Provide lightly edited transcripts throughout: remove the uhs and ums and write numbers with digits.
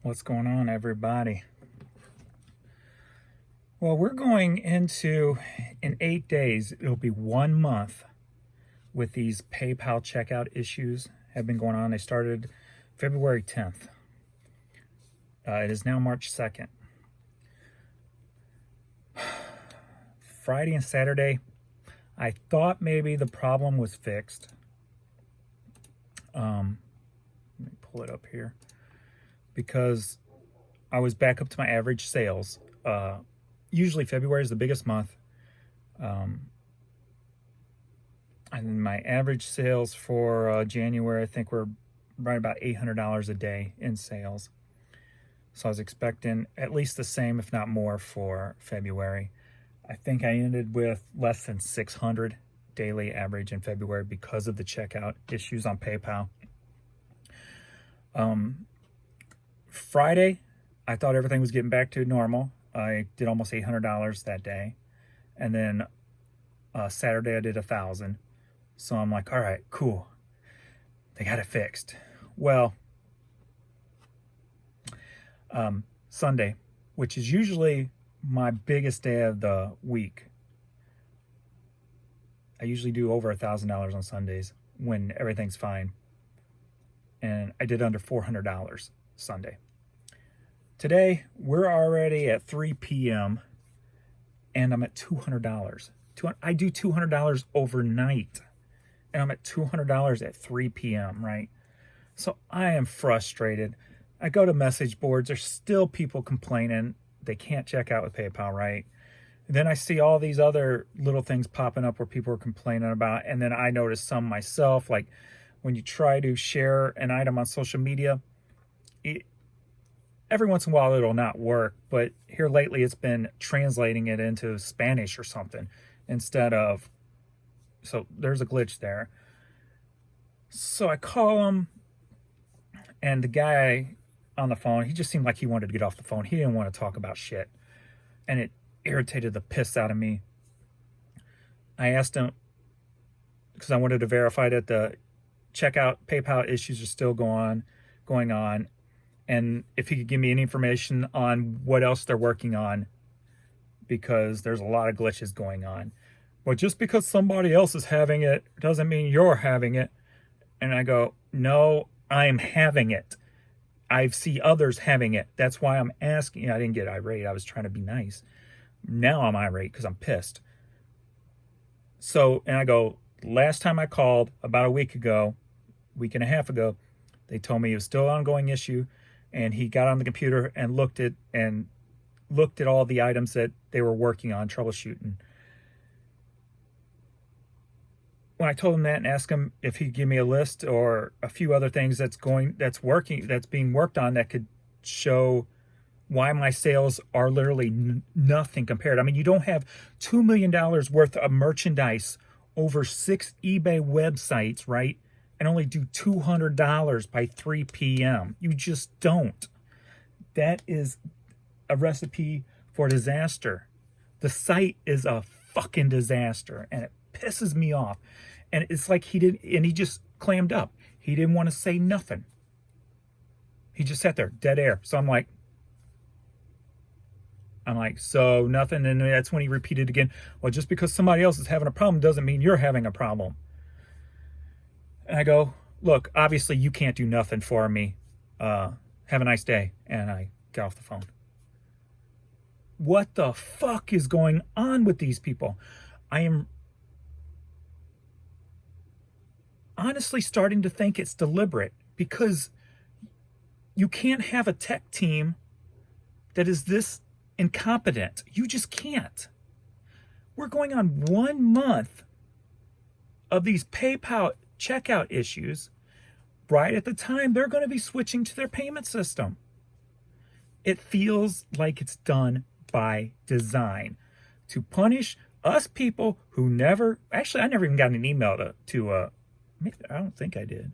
What's going on, everybody? Well, we're going into, in 8 days, it'll be 1 month with these PayPal checkout issues have been going on. They started February 10th. It is now March 2nd. Friday and Saturday, I thought maybe the problem was fixed. Let me pull it up here. Because I was back up to my average sales. Usually February is the biggest month. And my average sales for January, I think, were right about $800 a day in sales. So I was expecting at least the same, if not more, for February. I think I ended with less than 600 daily average in February because of the checkout issues on PayPal. Friday, I thought everything was getting back to normal. I did almost $800 that day. And then Saturday, I did $1,000. So I'm like, all right, cool. They got it fixed. Well, Sunday, which is usually my biggest day of the week. I usually do over $1,000 on Sundays when everything's fine. And I did under $400 Sunday. Today, we're already at 3 p.m. and I'm at $200. I do $200 overnight, and I'm at $200 at 3 p.m., right? So I am frustrated. I go to message boards. There's still people complaining they can't check out with PayPal, right? And then I see all these other little things popping up where people are complaining about, and then I notice some myself, like when you try to share an item on social media, every once in a while it'll not work, but here lately it's been translating it into Spanish or something instead of, so there's a glitch there. So I call him, and the guy on the phone, he just seemed like he wanted to get off the phone. He didn't want to talk about shit, and it irritated the piss out of me. I asked him, because I wanted to verify that the checkout PayPal issues are still going on, and if he could give me any information on what else they're working on, because there's a lot of glitches going on. But just because somebody else is having it doesn't mean you're having it. And I go, no, I'm having it. I see others having it. That's why I'm asking. I didn't get irate. I was trying to be nice. Now I'm irate because I'm pissed. So, and I go, last time I called about a week and a half ago, they told me it was still an ongoing issue. And he got on the computer and looked at all the items that they were working on, troubleshooting. When I told him that and asked him if he'd give me a list or a few other things that's being worked on that could show why my sales are literally nothing compared. I mean, you don't have $2 million worth of merchandise over 6 eBay websites, right? And only do $200 by 3 p.m. You just don't. That is a recipe for disaster. The site is a fucking disaster, and it pisses me off. And it's like he just clammed up. He didn't want to say nothing. He just sat there, dead air. So I'm like, so nothing. And that's when he repeated again, well, just because somebody else is having a problem doesn't mean you're having a problem. And I go, look, obviously you can't do nothing for me. Have a nice day. And I get off the phone. What the fuck is going on with these people? I am honestly starting to think it's deliberate, because you can't have a tech team that is this incompetent. You just can't. We're going on 1 month of these PayPal checkout issues right at the time they're going to be switching to their payment system. It feels like it's done by design to punish us people who never, actually, I never even got an email I don't think I did.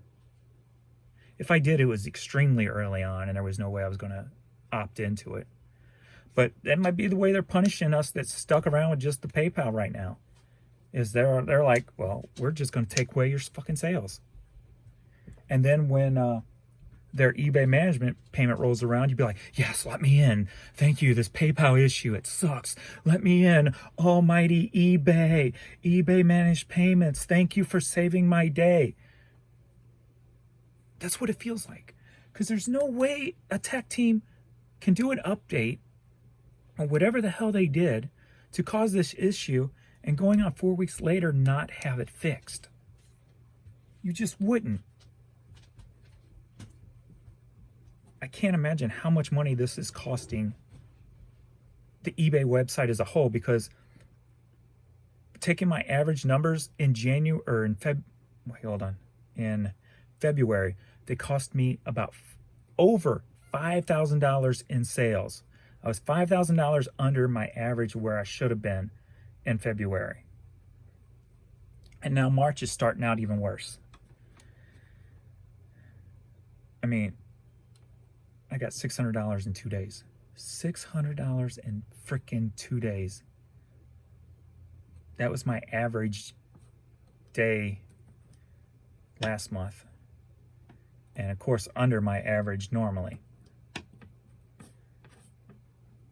If I did, it was extremely early on and there was no way I was going to opt into it. But that might be the way they're punishing us that's stuck around with just the PayPal right now. Is they're like, well, we're just going to take away your fucking sales. And then when their eBay management payment rolls around, you'd be like, yes, let me in. Thank you. This PayPal issue, it sucks. Let me in. Almighty eBay. eBay managed payments. Thank you for saving my day. That's what it feels like. Because there's no way a tech team can do an update or whatever the hell they did to cause this issue and going on 4 weeks later not have it fixed. You just wouldn't. I can't imagine how much money this is costing the eBay website as a whole, because taking my average numbers in January or in in February, they cost me about over $5,000 in sales. I was $5,000 under my average where I should have been in February. And now March is starting out even worse. I mean, I got $600 in 2 days. $600 in freaking 2 days. That was my average day last month. And of course, under my average normally.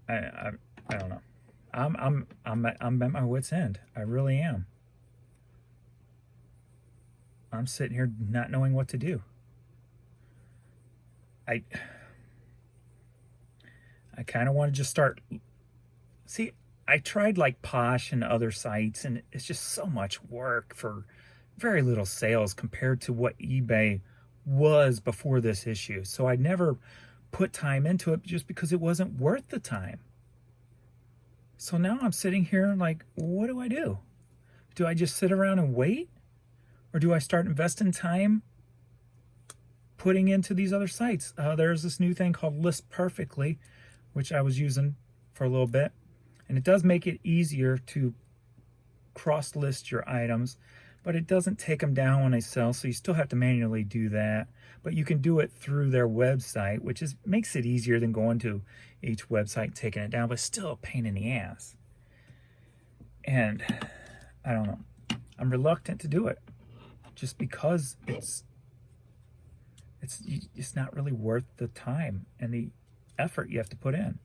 I don't know. I'm at my wit's end. I really am. I'm sitting here not knowing what to do. I kind of want to just start. See, I tried like Posh and other sites, and it's just so much work for very little sales compared to what eBay was before this issue. So I never put time into it just because it wasn't worth the time. So now I'm sitting here like, what do I do? Do I just sit around and wait? Or do I start investing time putting into these other sites? There's this new thing called List Perfectly, which I was using for a little bit. And it does make it easier to cross-list your items, but it doesn't take them down when they sell, so you still have to manually do that. But you can do it through their website, which makes it easier than going to each website and taking it down, but still a pain in the ass. And I don't know. I'm reluctant to do it just because it's not really worth the time and the effort you have to put in.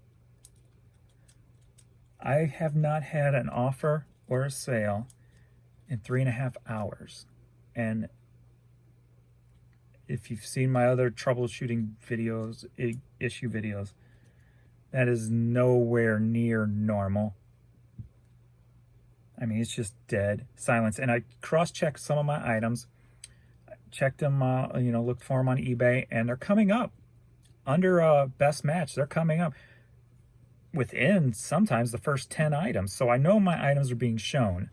I have not had an offer or a sale in 3.5 hours. And if you've seen my other troubleshooting videos, issue videos, that is nowhere near normal. I mean, it's just dead silence. And I cross-checked some of my items, checked them, looked for them on eBay, and they're coming up under best match. They're coming up within sometimes the first 10 items. So I know my items are being shown.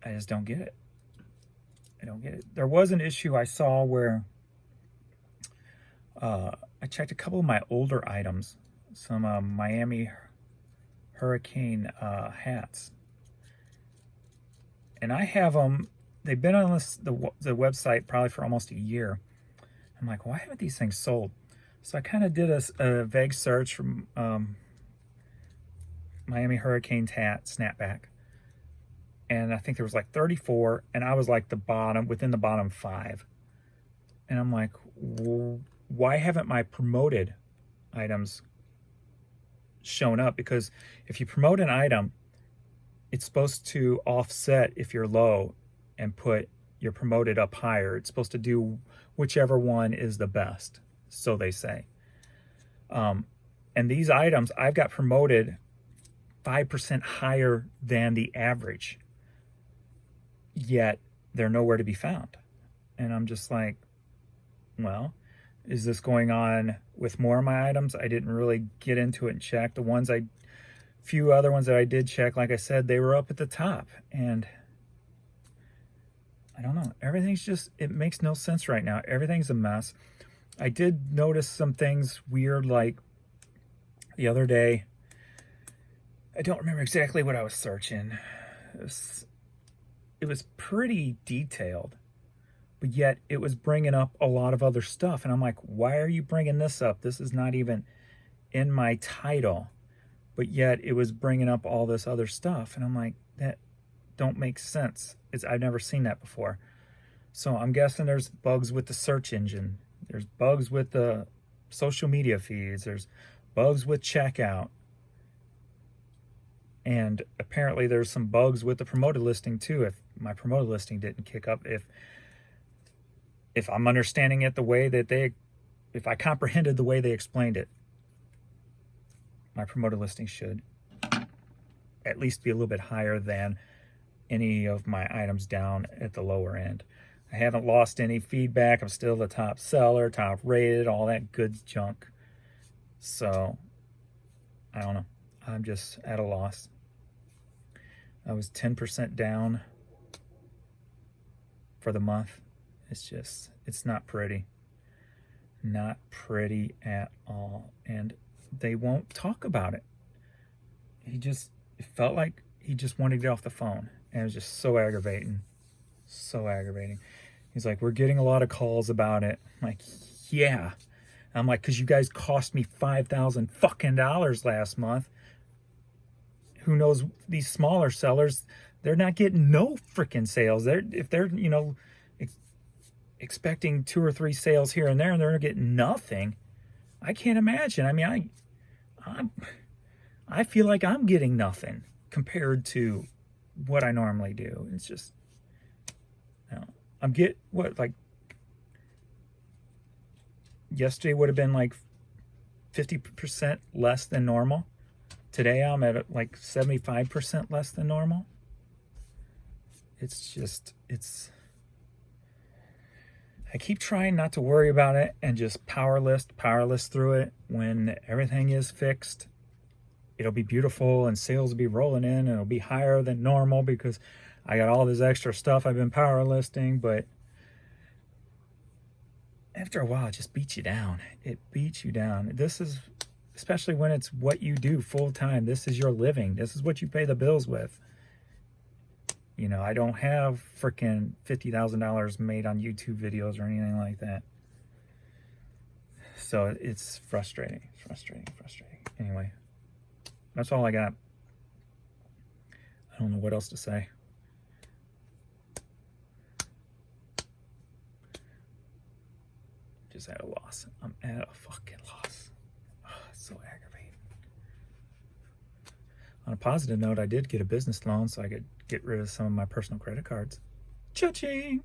I just don't get it. I don't get it. There was an issue I saw where I checked a couple of my older items, some Miami Hurricane hats. And I have them, they've been on the website probably for almost a year. I'm like, why haven't these things sold? So I kind of did a vague search from Miami Hurricane hat snapback. And I think there was like 34, and I was like within the bottom 5. And I'm like, why haven't my promoted items shown up? Because if you promote an item, it's supposed to offset if you're low and put your promoted up higher. It's supposed to do whichever one is the best, so they say. And these items, I've got promoted 5% higher than the average, yet they're nowhere to be found. And I'm just like, well, is this going on with more of my items? I didn't really get into it and check. Few other ones that I did check, like I said, they were up at the top. And I don't know. Everything's it makes no sense right now. Everything's a mess. I did notice some things weird, like the other day. I don't remember exactly what I was searching. It was pretty detailed, but yet it was bringing up a lot of other stuff. And I'm like, why are you bringing this up? This is not even in my title. But yet it was bringing up all this other stuff. And I'm like, that don't make sense. I've never seen that before. So I'm guessing there's bugs with the search engine. There's bugs with the social media feeds. There's bugs with checkout. And apparently there's some bugs with the promoted listing too. If my promoted listing didn't kick up, if I'm understanding it the way that if I comprehended the way they explained it, my promoted listing should at least be a little bit higher than any of my items down at the lower end. I haven't lost any feedback. I'm still the top seller, top rated, all that good junk. So I don't know. I'm just at a loss. I was 10% down for the month. It's not pretty. Not pretty at all. And they won't talk about it. It felt like he just wanted to get off the phone. And it was just so aggravating. So aggravating. He's like, we're getting a lot of calls about it. I'm like, yeah. I'm like, because you guys cost me $5,000 fucking last month. Who knows, these smaller sellers, they're not getting no freaking sales. If they're, expecting 2 or 3 sales here and there, and they're getting nothing. I can't imagine. I mean, I feel like I'm getting nothing compared to what I normally do. It's just, yesterday would have been like 50% less than normal. Today I'm at like 75% less than normal. I keep trying not to worry about it and just power list through it. When everything is fixed, it'll be beautiful and sales will be rolling in and it'll be higher than normal because I got all this extra stuff I've been power listing. But after a while, it just beats you down. It beats you down. This is, especially when it's what you do full time. This is your living. This is what you pay the bills with. I don't have freaking $50,000 made on YouTube videos or anything like that. So it's frustrating. Anyway, that's all I got. I don't know what else to say. Just at a loss. I'm at a fucking loss. Oh, it's so aggravating. On a positive note, I did get a business loan so I could get rid of some of my personal credit cards. Cha-ching!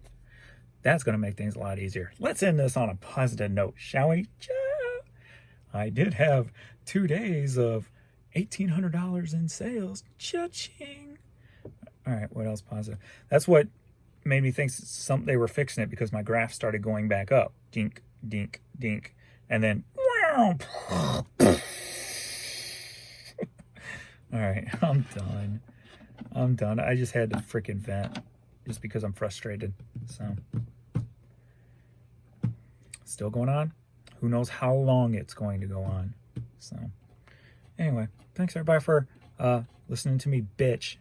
That's going to make things a lot easier. Let's end this on a positive note, shall we? I did have 2 days of $1,800 in sales. Cha-ching! All right, what else positive? That's what made me think they were fixing it, because my graph started going back up. Dink, dink, dink. And then... All right, I'm done. I just had to freaking vent just because I'm frustrated. So, still going on. Who knows how long it's going to go on. So, anyway, thanks everybody for listening to me bitch.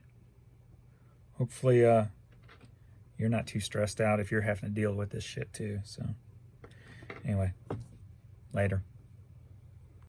Hopefully you're not too stressed out if you're having to deal with this shit too. So, anyway, later.